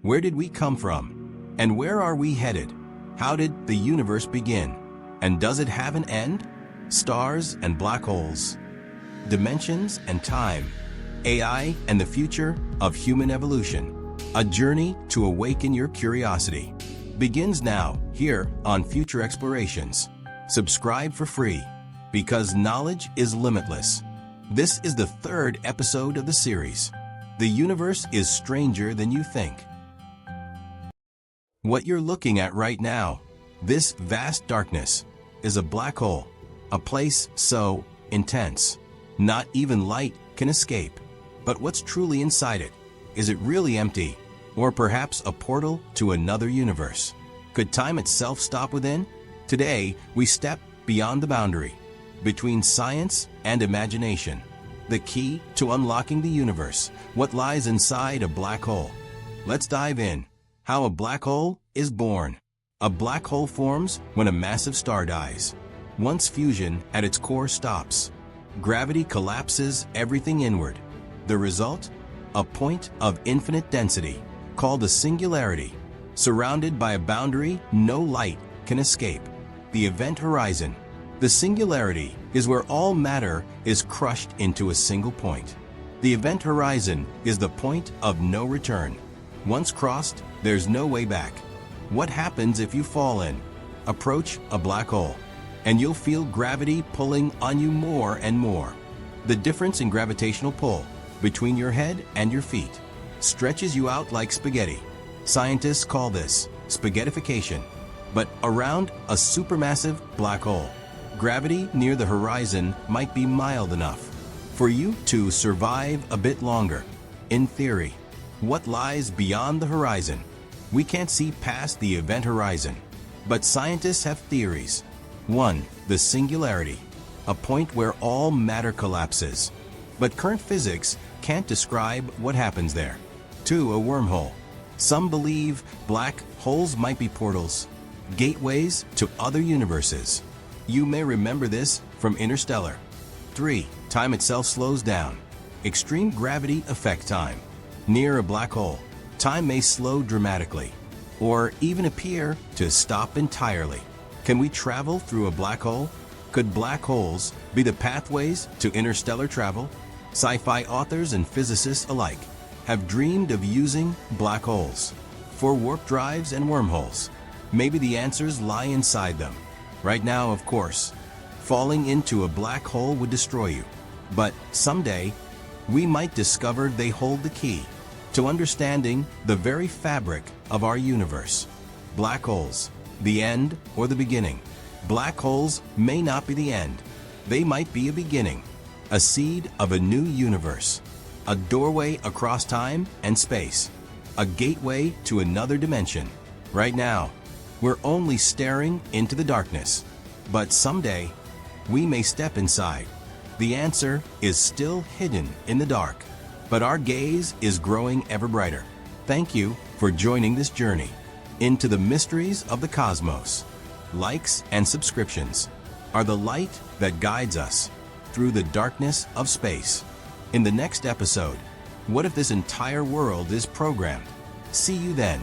Where did we come from? And where are we headed? How did the universe begin? And does it have an end? Stars and black holes, dimensions and time, AI and the future of human evolution. A journey to awaken your curiosity begins now here on Future Explorations. Subscribe for free because knowledge is limitless. This is the third episode of the series. The universe is stranger than you think. What you're looking at right now, this vast darkness, is a black hole, a place so intense, not even light can escape. But what's truly inside it? Is it really empty? Or perhaps a portal to another universe? Could time itself stop within? Today, we step beyond the boundary, between science and imagination. The key to unlocking the universe, what lies inside a black hole. Let's dive in. How a black hole is born. A black hole forms when a massive star dies. Once fusion at its core stops, gravity collapses everything inward. The result? A point of infinite density, called a singularity, surrounded by a boundary no light can escape. The event horizon. The singularity is where all matter is crushed into a single point. The event horizon is the point of no return. Once crossed, there's no way back. What happens if you fall in? Approach a black hole, and you'll feel gravity pulling on you more and more. The difference in gravitational pull between your head and your feet stretches you out like spaghetti. Scientists call this spaghettification. But around a supermassive black hole, gravity near the horizon might be mild enough for you to survive a bit longer. In theory, what lies beyond the horizon? We can't see past the event horizon, but scientists have theories. 1. The singularity, a point where all matter collapses. But current physics can't describe what happens there. 2. A wormhole. Some believe black holes might be portals, gateways to other universes. You may remember this from Interstellar. 3. Time itself slows down. Extreme gravity affects time. Near a black hole, time may slow dramatically, or even appear to stop entirely. Can we travel through a black hole? Could black holes be the pathways to interstellar travel? Sci-fi authors and physicists alike have dreamed of using black holes for warp drives and wormholes. Maybe the answers lie inside them. Right now, of course, falling into a black hole would destroy you. But someday, we might discover they hold the key to understanding the very fabric of our universe. Black holes, the end or the beginning. Black holes may not be the end. They might be a beginning, a seed of a new universe, a doorway across time and space, a gateway to another dimension. Right now, we're only staring into the darkness, but someday, we may step inside. The answer is still hidden in the dark, but our gaze is growing ever brighter. Thank you for joining this journey into the mysteries of the cosmos. Likes and subscriptions are the light that guides us through the darkness of space. In the next episode, what if this entire world is programmed? See you then.